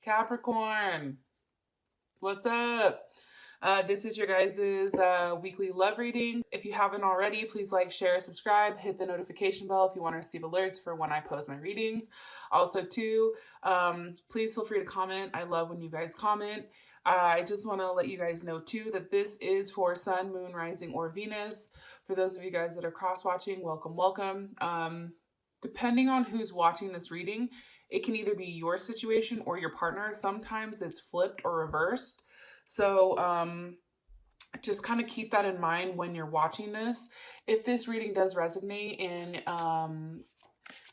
Capricorn, what's up? This is your guys' weekly love reading. If you haven't already, please like, share, subscribe, hit the notification bell if you want to receive alerts for when I post my readings. Also, too, please feel free to comment. I love when you guys comment. I just want to let you guys know, too, that this is for Sun, Moon, Rising, or Venus. For those of you guys that are cross-watching, welcome, welcome. Depending on who's watching this reading, it can either be your situation or your partner. Sometimes it's flipped or reversed. So just kind of keep that in mind when you're watching this. If this reading does resonate and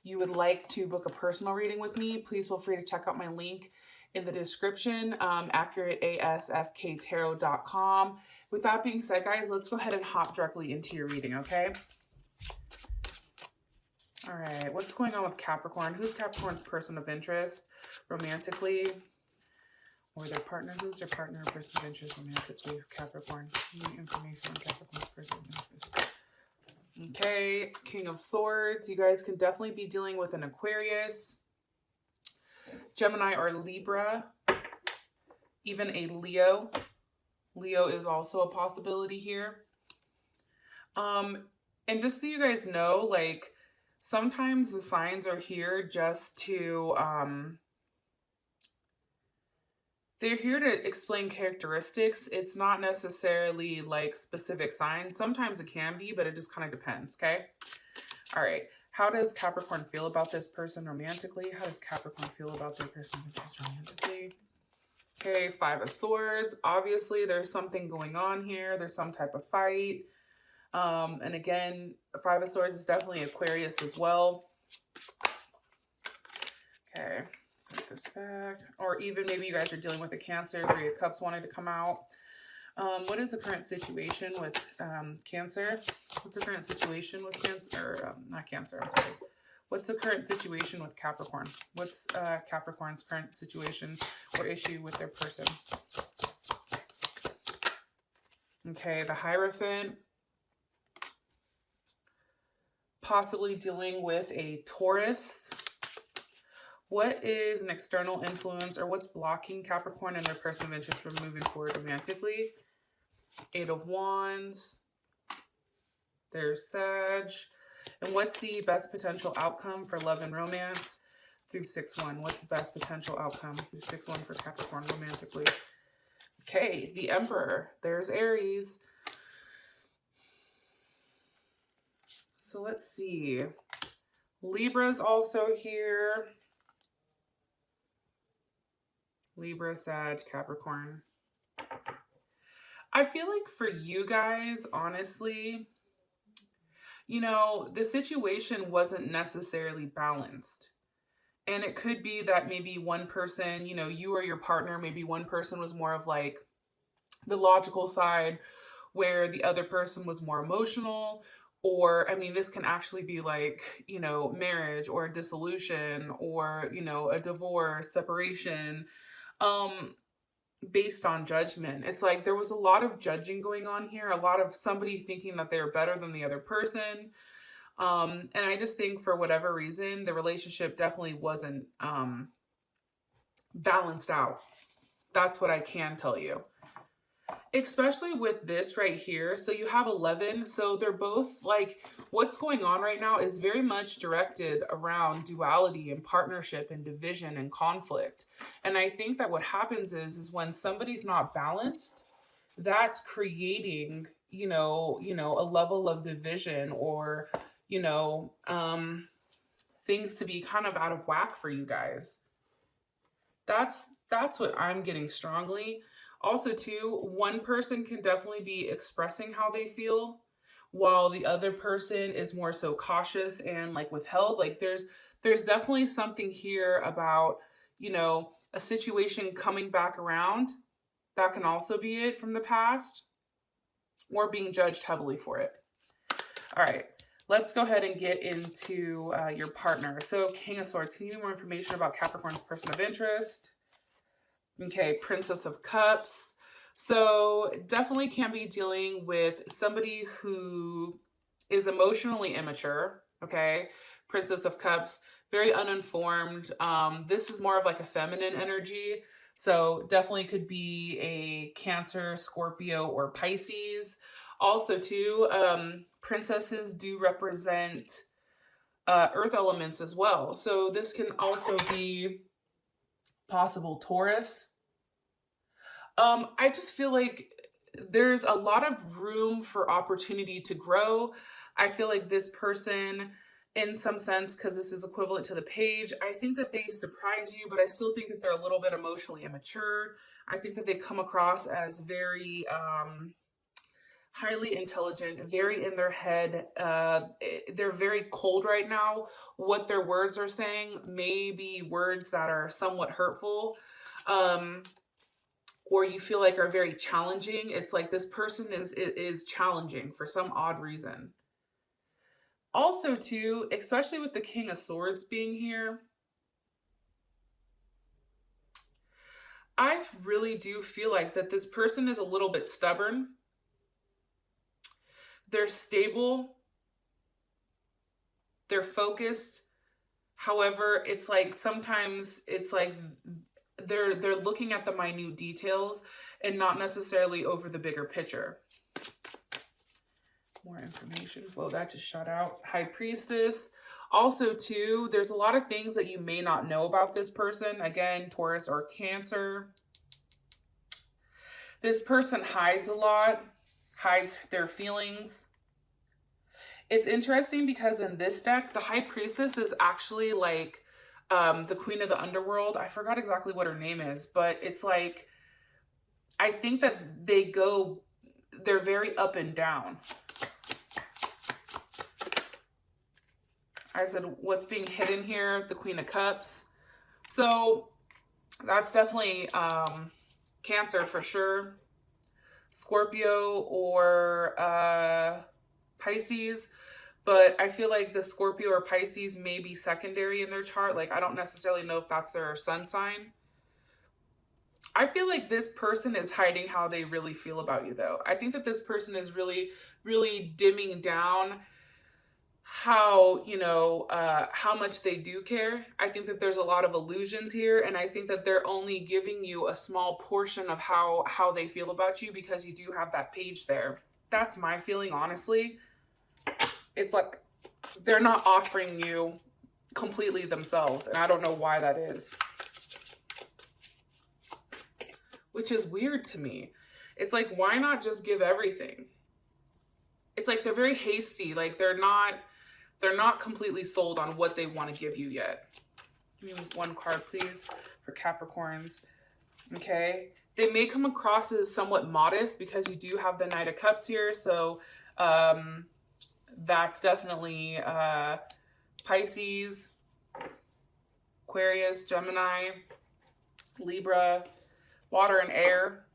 you would like to book a personal reading with me, please feel free to check out my link in the description, accurateasfktarot.com. With that being said, guys, let's go ahead and hop directly into your reading, okay? All right, what's going on with Capricorn? Who's Capricorn's person of interest romantically? Or their partner? Who's their partner or person of interest romantically? Capricorn. Any information on Capricorn's person of interest? Okay, King of Swords. You guys can definitely be dealing with an Aquarius, Gemini, or Libra. Even a Leo. Leo is also a possibility here. And just so you guys know, like, sometimes the signs are here just to, they're here to explain characteristics. It's not necessarily like specific signs. Sometimes it can be, but it just kind of depends, okay? All right. How does Capricorn feel about this person romantically? How does Capricorn feel about their person romantically? Okay, Five of Swords. Obviously, there's something going on here. There's some type of fight. And again, Five of Swords is definitely Aquarius as well. Okay, put this back. Or even maybe you guys are dealing with a Cancer. Three of Cups wanted to come out. What is the current situation with Cancer? What's the current situation with Cancer? Not Cancer, I'm sorry. What's the current situation with Capricorn? What's Capricorn's current situation or issue with their person? Okay, the Hierophant. Possibly dealing with a Taurus. What is an external influence or what's blocking Capricorn and their person of interest from moving forward romantically? Eight of Wands. There's Sag. And what's the best potential outcome for love and romance? 361. What's the best potential outcome? 361 for Capricorn romantically. Okay, the Emperor. There's Aries. So let's see. Libra's also here. Libra, Sag, Capricorn. I feel like for you guys, honestly, you know, the situation wasn't necessarily balanced. And it could be that maybe one person, you know, you or your partner, maybe one person was more of like the logical side where the other person was more emotional. Or, I mean, this can actually be like, you know, marriage or dissolution or, you know, a divorce, separation, based on judgment. It's like there was a lot of judging going on here, a lot of somebody thinking that they're better than the other person. And I just think for whatever reason, the relationship definitely wasn't balanced out. That's what I can tell you. Especially with this right here. So you have 11. So they're both like, what's going on right now is very much directed around duality and partnership and division and conflict. And I think that what happens is when somebody's not balanced, that's creating, you know, a level of division or, you know, things to be kind of out of whack for you guys. That's what I'm getting strongly. Also, too, one person can definitely be expressing how they feel while the other person is more so cautious and like withheld. Like there's definitely something here about, you know, a situation coming back around. That can also be it from the past or being judged heavily for it. All right, let's go ahead and get into your partner. So King of Swords, can you give me more information about Capricorn's person of interest? Okay, Princess of Cups. So definitely can be dealing with somebody who is emotionally immature, okay? Princess of Cups, very uninformed. This is more of like a feminine energy. So definitely could be a Cancer, Scorpio, or Pisces. Also too, princesses do represent earth elements as well. So this can also be possible Taurus. I just feel like there's a lot of room for opportunity to grow. I feel like this person, in some sense, because this is equivalent to the page, I think that they surprise you, but I still think that they're a little bit emotionally immature. I think that they come across as very highly intelligent, very in their head. They're very cold right now. What their words are saying may be words that are somewhat hurtful. Or you feel like are very challenging. It's like this person is challenging for some odd reason. Also too, especially with the King of Swords being here, I really do feel like that this person is a little bit stubborn. They're stable. They're focused. However, it's like sometimes it's like they're looking at the minute details and not necessarily over the bigger picture. More information. Whoa, that just shut out. High Priestess. Also too, there's a lot of things that you may not know about this person. Again, Taurus or Cancer. This person hides a lot, hides their feelings. It's interesting because in this deck, the High Priestess is actually like the Queen of the Underworld. I forgot exactly what her name is, but it's like, I think that they're very up and down. I said, what's being hidden here? The Queen of Cups. So that's definitely Cancer for sure. Scorpio or Pisces. But I feel like the Scorpio or Pisces may be secondary in their chart. Like, I don't necessarily know if that's their sun sign. I feel like this person is hiding how they really feel about you, though. I think that this person is really, really dimming down how, you know, how much they do care. I think that there's a lot of illusions here, and I think that they're only giving you a small portion of how they feel about you because you do have that page there. That's my feeling, honestly. It's like they're not offering you completely themselves, and I don't know why that is. Which is weird to me. It's like, why not just give everything? It's like they're very hasty. Like they're not completely sold on what they want to give you yet. Give me one card, please, for Capricorns. Okay. They may come across as somewhat modest because you do have the Knight of Cups here. So that's definitely Pisces, Aquarius, Gemini, Libra, water and air.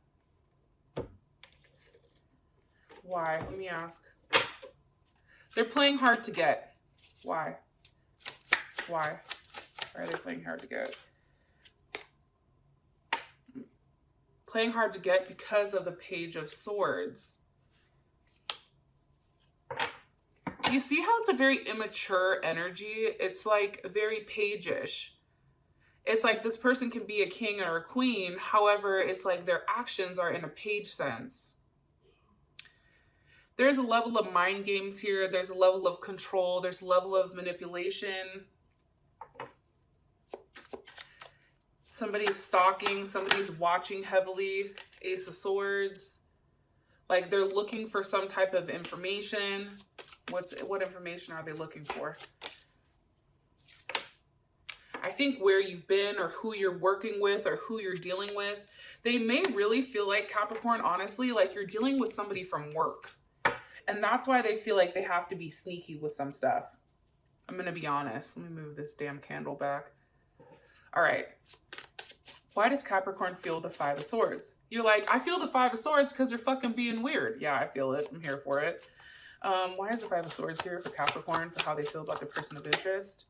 Why? Let me ask. They're playing hard to get. Why? Why? Why are they playing hard to get? Playing hard to get because of the Page of Swords. You see how it's a very immature energy? It's like very page-ish. It's like this person can be a king or a queen. However, it's like their actions are in a page sense. There's a level of mind games here. There's a level of control. There's a level of manipulation. Somebody's stalking. Somebody's watching heavily. Ace of Swords. Like they're looking for some type of information. What information are they looking for? I think where you've been or who you're working with or who you're dealing with, they may really feel like, Capricorn, honestly, like you're dealing with somebody from work. And that's why they feel like they have to be sneaky with some stuff. I'm going to be honest. Let me move this damn candle back. All right. Why does Capricorn feel the Five of Swords? You're like, I feel the Five of Swords because they're fucking being weird. Yeah, I feel it. I'm here for it. Why is the Five of Swords here for Capricorn, for how they feel about the person of interest?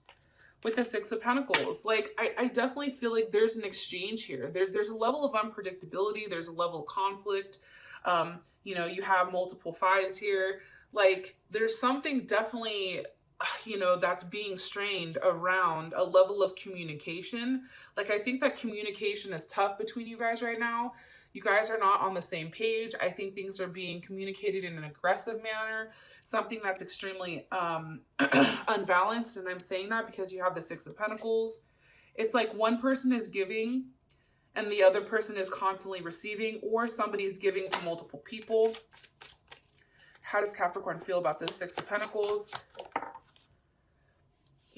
With the Six of Pentacles, like, I definitely feel like there's an exchange here. There's a level of unpredictability. There's a level of conflict. You know, you have multiple fives here. Like, there's something definitely you know, that's being strained around a level of communication. Like, I think that communication is tough between you guys right now. You guys are not on the same page. I think things are being communicated in an aggressive manner, something that's extremely unbalanced. And I'm saying that because you have the Six of Pentacles. It's like one person is giving and the other person is constantly receiving, or somebody is giving to multiple people. How does Capricorn feel about this Six of Pentacles?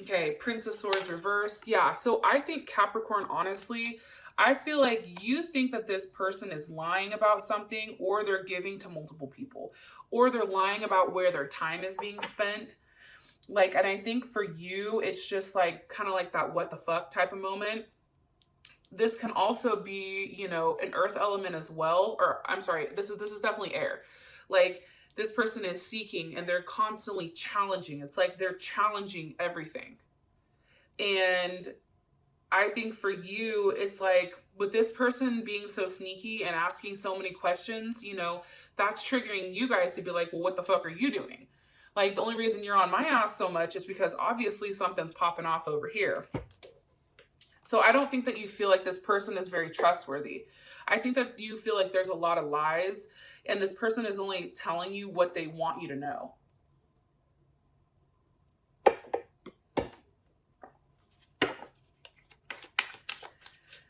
Okay, Prince of Swords reverse. Yeah, so I think Capricorn, honestly, I feel like you think that this person is lying about something, or they're giving to multiple people, or they're lying about where their time is being spent. Like, and I think for you, it's just like kind of like that what the fuck type of moment. This can also be, you know, an earth element as well. Or I'm sorry, this is definitely air. Like, this person is seeking and they're constantly challenging. It's like they're challenging everything. And I think for you, it's like with this person being so sneaky and asking so many questions, you know, that's triggering you guys to be like, well, what the fuck are you doing? Like, the only reason you're on my ass so much is because obviously something's popping off over here. So I don't think that you feel like this person is very trustworthy. I think that you feel like there's a lot of lies and this person is only telling you what they want you to know.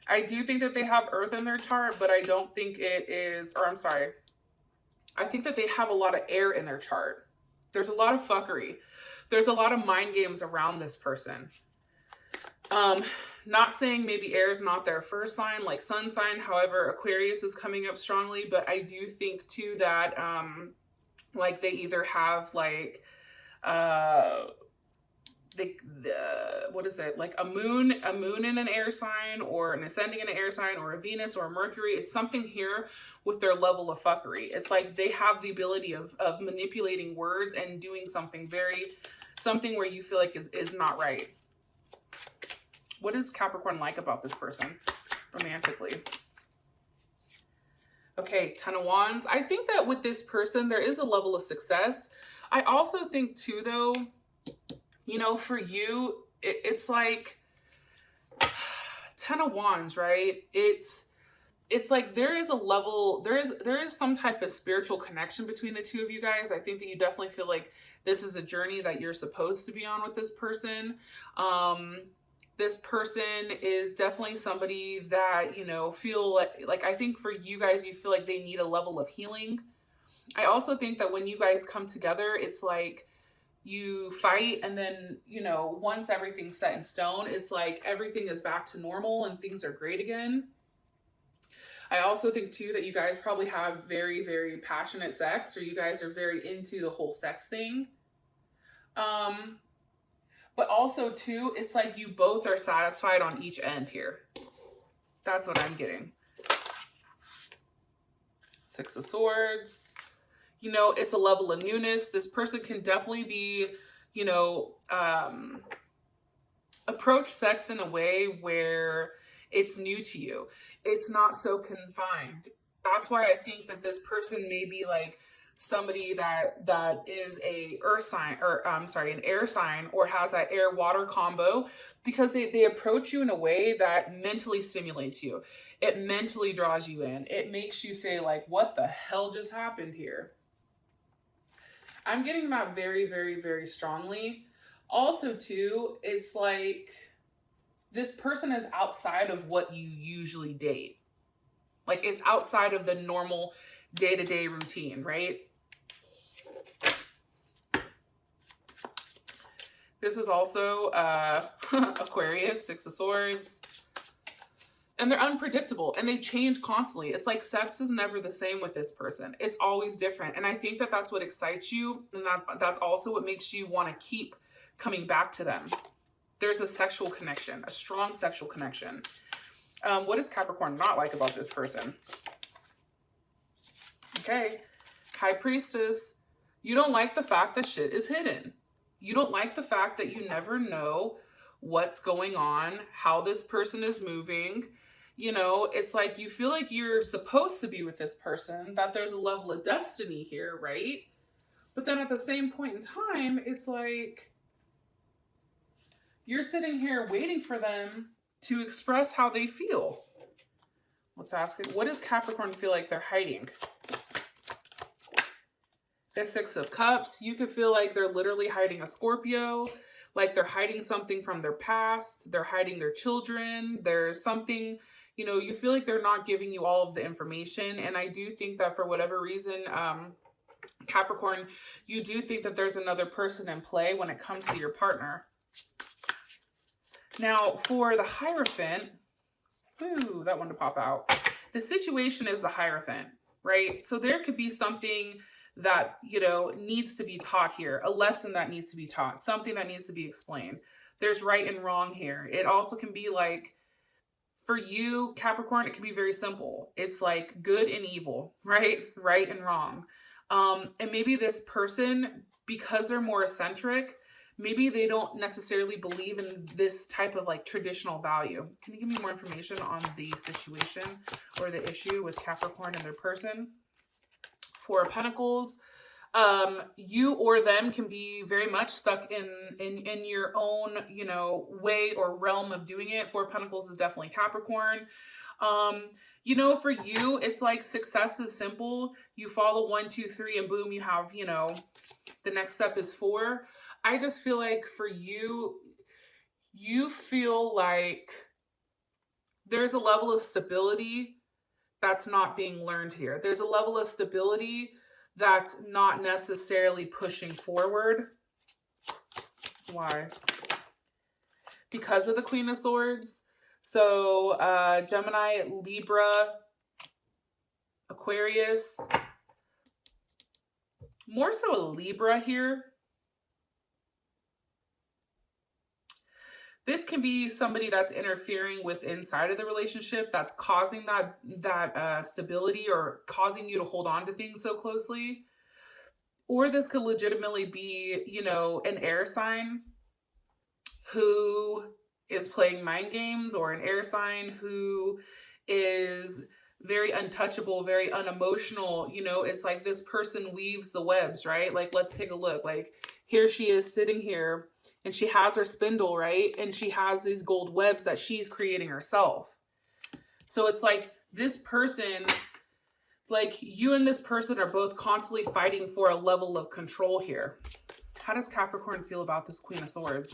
I do think that they have earth in their chart, but I don't think it is, or I'm sorry. I think that they have a lot of air in their chart. There's a lot of fuckery. There's a lot of mind games around this person. Not saying maybe air is not their first sign, like sun sign. However, Aquarius is coming up strongly, but I do think too that, like they either have like, what is it? Like a moon in an air sign, or an ascending in an air sign, or a Venus or a Mercury. It's something here with their level of fuckery. It's like they have the ability of manipulating words and doing something where you feel like is not right. What is Capricorn like about this person romantically? Okay, Ten of Wands. I think that with this person, there is a level of success. I also think too, though, you know, for you, it's like Ten of Wands, right? It's like there is a level, there is some type of spiritual connection between the two of you guys. I think that you definitely feel like this is a journey that you're supposed to be on with this person. This person is definitely somebody that, you know, feel like I think for you guys, you feel like they need a level of healing. I also think that when you guys come together, it's like you fight and then, you know, once everything's set in stone, it's like everything is back to normal and things are great again. I also think too that you guys probably have very, very passionate sex, or you guys are very into the whole sex thing. But also too, it's like you both are satisfied on each end here. That's what I'm getting. Six of Swords. You know, it's a level of newness. This person can definitely be, you know, approach sex in a way where it's new to you. It's not so confined. That's why I think that this person may be like somebody that is a earth sign, or I'm sorry, an air sign, or has that air water combo, because they approach you in a way that mentally stimulates you. It mentally draws you in. It makes you say like, what the hell just happened here? I'm getting that very, very, very strongly. Also too, it's like this person is outside of what you usually date. Like it's outside of the normal day-to-day routine, right? This is also Aquarius, Six of Swords. And they're unpredictable and they change constantly. It's like sex is never the same with this person. It's always different. And I think that that's what excites you. And that's also what makes you want to keep coming back to them. There's a sexual connection, a strong sexual connection. What does Capricorn not like about this person? Okay, High Priestess. You don't like the fact that shit is hidden. You don't like the fact that you never know what's going on, how this person is moving. You know, it's like you feel like you're supposed to be with this person, that there's a level of destiny here, right? But then at the same point in time, it's like You're sitting here waiting for them to express how they feel. Let's ask it. What does Capricorn feel like they're hiding? The Six of Cups. You could feel like they're literally hiding a Scorpio, like they're hiding something from their past. They're hiding their children. There's something, you know, you feel like they're not giving you all of the information. And I do think that for whatever reason, Capricorn, you do think that there's another person in play when it comes to your partner. Now, for the Hierophant, ooh, that one to pop out. The situation is the Hierophant, right? So there could be something that, you know, needs to be taught here, a lesson that needs to be taught, something that needs to be explained. There's right and wrong here. It also can be like, for you, Capricorn, it can be very simple. It's like good and evil, right? Right and wrong. And maybe this person, because they're more eccentric, maybe they don't necessarily believe in this type of like traditional value. Can you give me more information on the situation or the issue with Capricorn and their person? Four of Pentacles. You or them can be very much stuck in your own, you know, way or realm of doing it. Four of Pentacles is definitely Capricorn. You know, for you, it's like success is simple. You follow 1, 2, 3, and boom, you have, you know, the next step is 4. I just feel like for you, you feel like there's a level of stability that's not being learned here. There's a level of stability that's not necessarily pushing forward. Why? Because of the Queen of Swords. So Gemini, Libra, Aquarius, more so a Libra here. This can be somebody that's interfering with inside of the relationship, that's causing that stability or causing you to hold on to things so closely. Or this could legitimately be, you know, an air sign who is playing mind games, or an air sign who is very untouchable, very unemotional. You know, it's like this person weaves the webs, right? Like, let's take a look. Like, here she is sitting here and she has her spindle, right? And she has these gold webs that she's creating herself. So it's like this person, like you and this person are both constantly fighting for a level of control here. How does Capricorn feel about this Queen of Swords?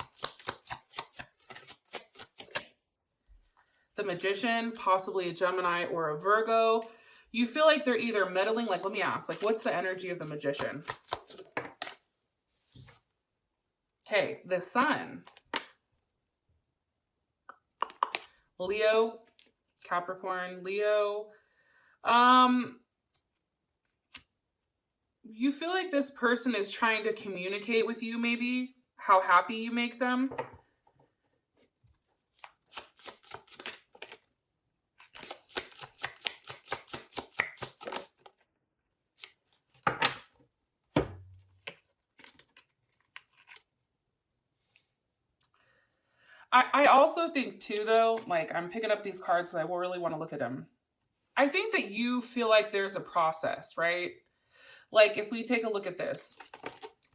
The Magician, possibly a Gemini or a Virgo. You feel like they're either meddling, like, let me ask, like, what's the energy of the Magician? Okay, the Sun. Leo, Capricorn, Leo. You feel like this person is trying to communicate with you, maybe, how happy you make them. I also think too, though, like I'm picking up these cards because I really want to look at them. I think that you feel like there's a process, right? Like if we take a look at this,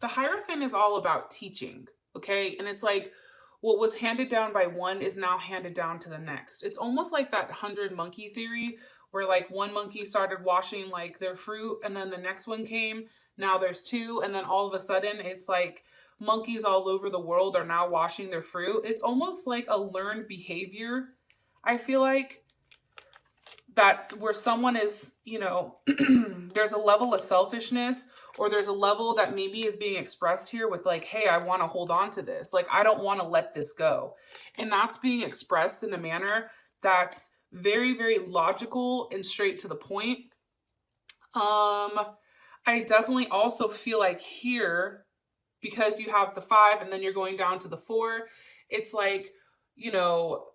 the Hierophant is all about teaching, okay? And it's like what was handed down by one is now handed down to the next. It's almost like that 100 monkey theory where like one monkey started washing like their fruit and then the next one came. Now there's 2 and then all of a sudden it's like monkeys all over the world are now washing their fruit. It's almost like a learned behavior. I feel like that's where someone is, you know, there's a level of selfishness, or there's a level that maybe is being expressed here with like, hey, I want to hold on to this. Like, I don't want to let this go. And that's being expressed in a manner that's very, very logical and straight to the point. I definitely also feel like here, because you have the 5 and then you're going down to the 4, it's like, you know,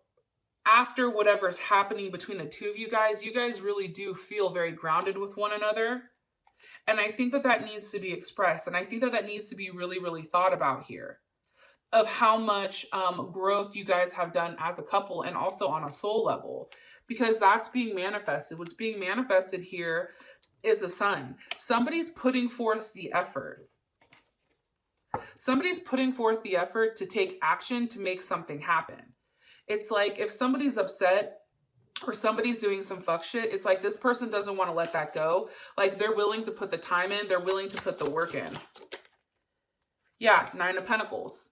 after whatever's happening between the two of you guys really do feel very grounded with one another. And I think that that needs to be expressed. And I think that that needs to be really, really thought about here, of how much growth you guys have done as a couple and also on a soul level, because that's being manifested. What's being manifested here is a Sun. Somebody's putting forth the effort. Somebody's putting forth the effort to take action to make something happen. It's like if somebody's upset or somebody's doing some fuck shit, it's like this person doesn't want to let that go. Like they're willing to put the time in, they're willing to put the work in. Yeah, 9 of Pentacles.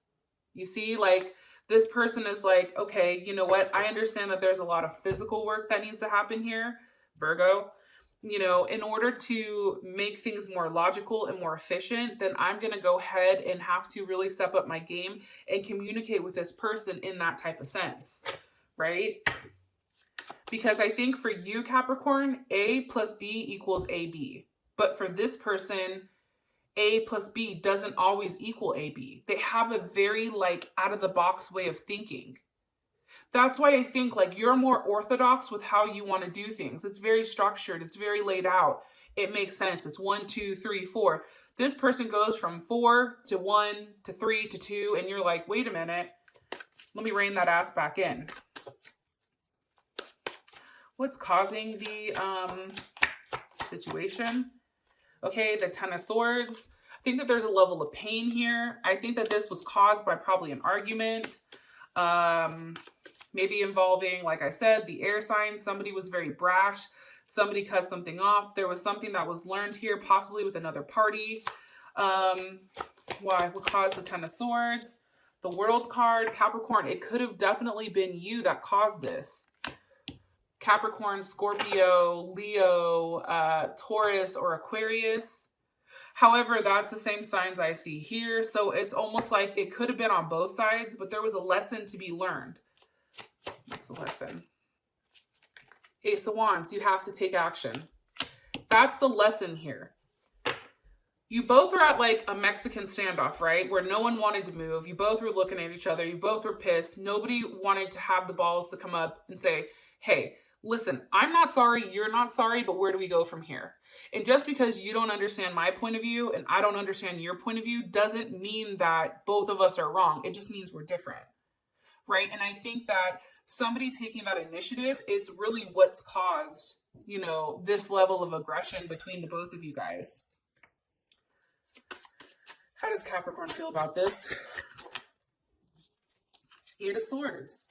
You see, like this person is like, okay, you know what? I understand that there's a lot of physical work that needs to happen here, Virgo. You know, in order to make things more logical and more efficient, then I'm going to go ahead and have to really step up my game and communicate with this person in that type of sense, right? Because I think for you, Capricorn, A plus B equals AB. But for this person, A plus B doesn't always equal AB. They have a very like out of the box way of thinking. That's why I think like you're more orthodox with how you want to do things. It's very structured. It's very laid out. It makes sense. It's 1, 2, 3, 4. This person goes from 4 to 1 to 3 to 2. And you're like, wait a minute. Let me rein that ass back in. What's causing the situation? Okay, the 10 of Swords. I think that there's a level of pain here. I think that this was caused by probably an argument. Maybe involving, like I said, the air signs. Somebody was very brash. Somebody cut something off. There was something that was learned here, possibly with another party. Why? What caused the 10 of Swords? The World card, Capricorn. It could have definitely been you that caused this. Capricorn, Scorpio, Leo, Taurus, or Aquarius. However, that's the same signs I see here. So it's almost like it could have been on both sides, but there was a lesson to be learned. What's the lesson? Ace of Wands, you have to take action. That's the lesson here. You both were at like a Mexican standoff, right? Where no one wanted to move. You both were looking at each other. You both were pissed. Nobody wanted to have the balls to come up and say, hey, listen, I'm not sorry, you're not sorry, but where do we go from here? And just because you don't understand my point of view and I don't understand your point of view doesn't mean that both of us are wrong. It just means we're different, right? And I think that somebody taking that initiative is really what's caused, you know, this level of aggression between the both of you guys. How does Capricorn feel about this? 8 of Swords.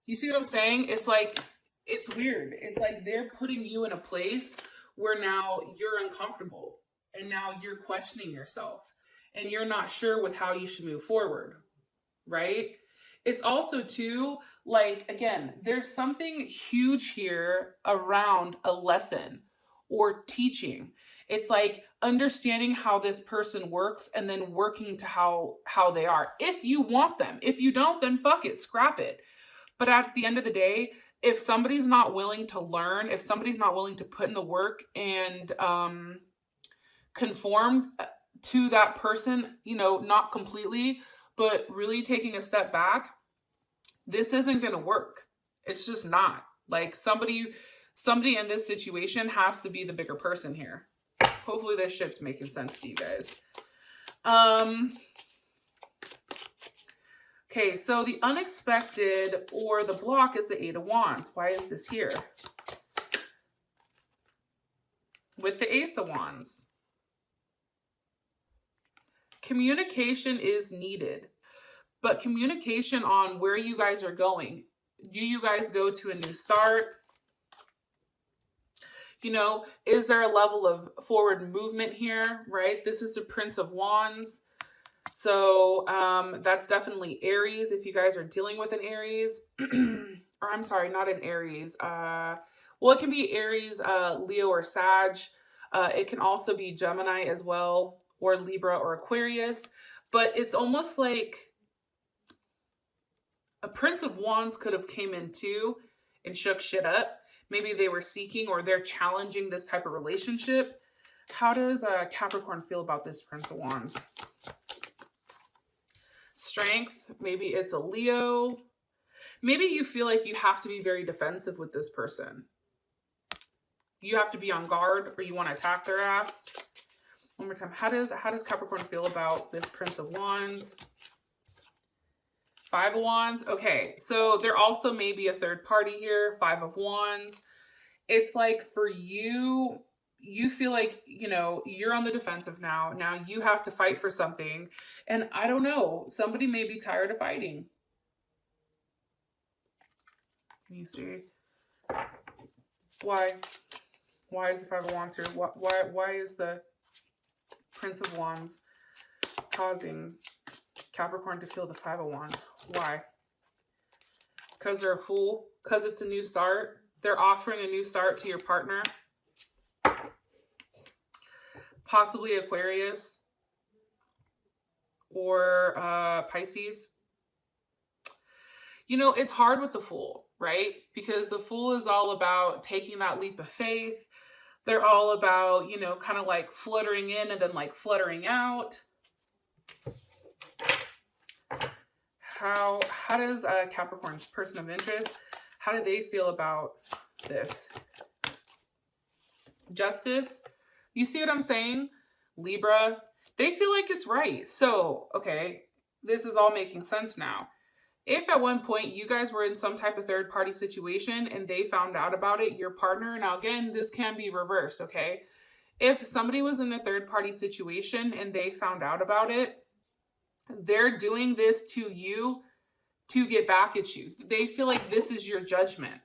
You see what I'm saying? It's like, it's weird. It's like they're putting you in a place where now you're uncomfortable and now you're questioning yourself and you're not sure with how you should move forward, right? It's also too, like, again, there's something huge here around a lesson or teaching. It's like understanding how this person works and then working to how they are. If you want them. If you don't, then fuck it, scrap it. But at the end of the day, if somebody's not willing to learn, if somebody's not willing to put in the work and conform to that person, you know, not completely, but really taking a step back, this isn't going to work. It's just not. Like somebody in this situation has to be the bigger person here. Hopefully this shit's making sense to you guys. Okay, so the unexpected or the block is the 8 of Wands. Why is this here? With the Ace of Wands. Communication is needed, but communication on where you guys are going. Do you guys go to a new start? You know, is there a level of forward movement here, right? This is the Prince of Wands. So that's definitely Aries if you guys are dealing with an Aries. Or I'm sorry, not an Aries. Well, it can be Aries, Leo, or Sag. It can also be Gemini as well, or Libra or Aquarius. But it's almost like a Prince of Wands could have came in too and shook shit up. Maybe they were seeking or they're challenging this type of relationship. How does Capricorn feel about this Prince of Wands? Strength, maybe it's a Leo. Maybe you feel like you have to be very defensive with this person. You have to be on guard or you want to attack their ass. One more time. How does Capricorn feel about this Prince of Wands? 5 of Wands. Okay, so there also may be a third party here. 5 of Wands. It's like for you, you feel like, you know, you're on the defensive now. Now you have to fight for something. And I don't know, somebody may be tired of fighting. Let me see. Why? Why is the Five of Wands here? Why is the Prince of Wands causing Capricorn to feel the Five of Wands? Why? Because they're a fool? Because it's a new start? They're offering a new start to your partner? Possibly Aquarius or Pisces. You know, it's hard with the Fool, right? Because the Fool is all about taking that leap of faith. They're all about, you know, kind of like fluttering in and then like fluttering out. How does Capricorn's person of interest, how do they feel about this? Justice. You see what I'm saying? Libra, they feel like it's right. So, okay, this is all making sense now. If at one point you guys were in some type of third party situation and they found out about it, your partner, now again, this can be reversed, okay? If somebody was in a third party situation and they found out about it, they're doing this to you to get back at you. They feel like this is your judgment.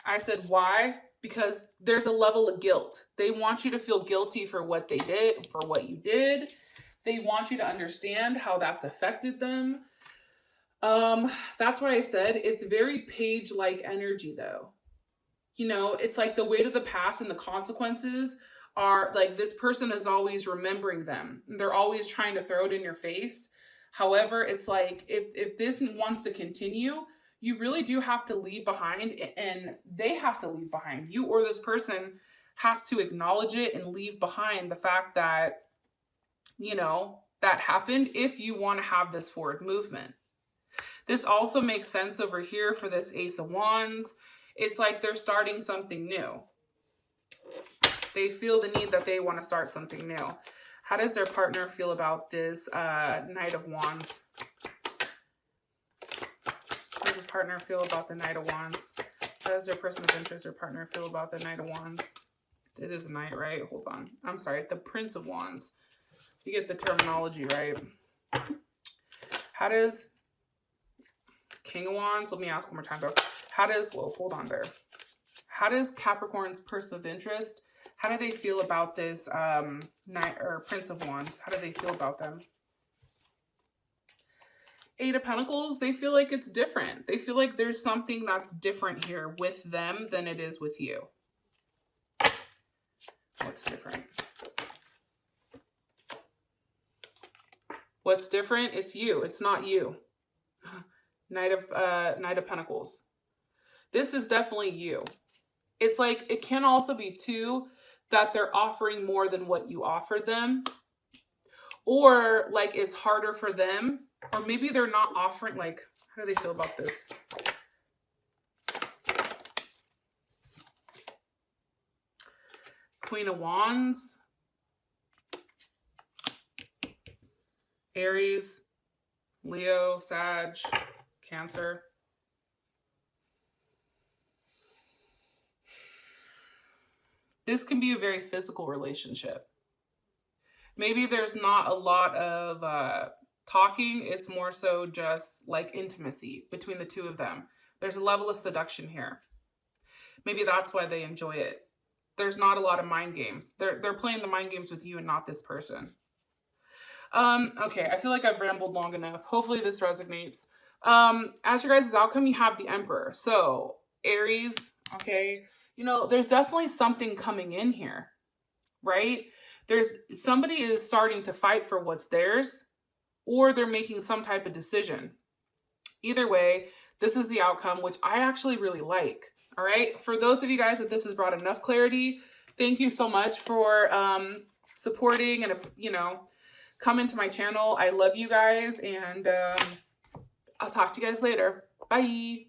I said, why? Because there's a level of guilt. They want you to feel guilty for what they did, for what you did. They want you to understand how that's affected them. That's why I said it's very Page-like energy though. You know, it's like the weight of the past and the consequences are like, this person is always remembering them. They're always trying to throw it in your face. However, it's like, if this wants to continue, you really do have to leave behind, and they have to leave behind. You or this person has to acknowledge it and leave behind the fact that, you know, that happened if you want to have this forward movement. This also makes sense over here for this Ace of Wands. It's like they're starting something new. They feel the need that they want to start something new. How does their partner feel about this Knight of Wands? How does his partner feel about the Knight of Wands? How does their person of interest or partner feel about the Knight of Wands? It is a Knight, right? Hold on. I'm sorry. The Prince of Wands. You get the terminology right. How does King of Wands? Let me ask one more time, though. How does, well, hold on there. How does Capricorn's person of interest, how do they feel about this Knight or Prince of Wands? How do they feel about them? Eight of Pentacles, they feel like it's different. They feel like there's something that's different here with them than it is with you. What's different? What's different? It's you. It's not you. Knight of Pentacles. This is definitely you. It's like, it can also be too that they're offering more than what you offered them. Or like it's harder for them. Or maybe they're not offering, like, how do they feel about this? Queen of Wands. Aries, Leo, Sag, Cancer. This can be a very physical relationship. Maybe there's not a lot of talking. It's more so just like intimacy between the two of them. There's a level of seduction here. Maybe that's why they enjoy it. There's not a lot of mind games. They're playing the mind games with you and not this person. Okay, I feel like I've rambled long enough. Hopefully this resonates. As your guys' outcome, you have the Emperor. So, Aries, okay, you know, there's definitely something coming in here, right? Somebody is starting to fight for what's theirs, or they're making some type of decision. Either way, this is the outcome, which I actually really like. All right, for those of you guys that this has brought enough clarity, thank you so much for supporting and, you know, come into my channel. I love you guys, and I'll talk to you guys later. Bye.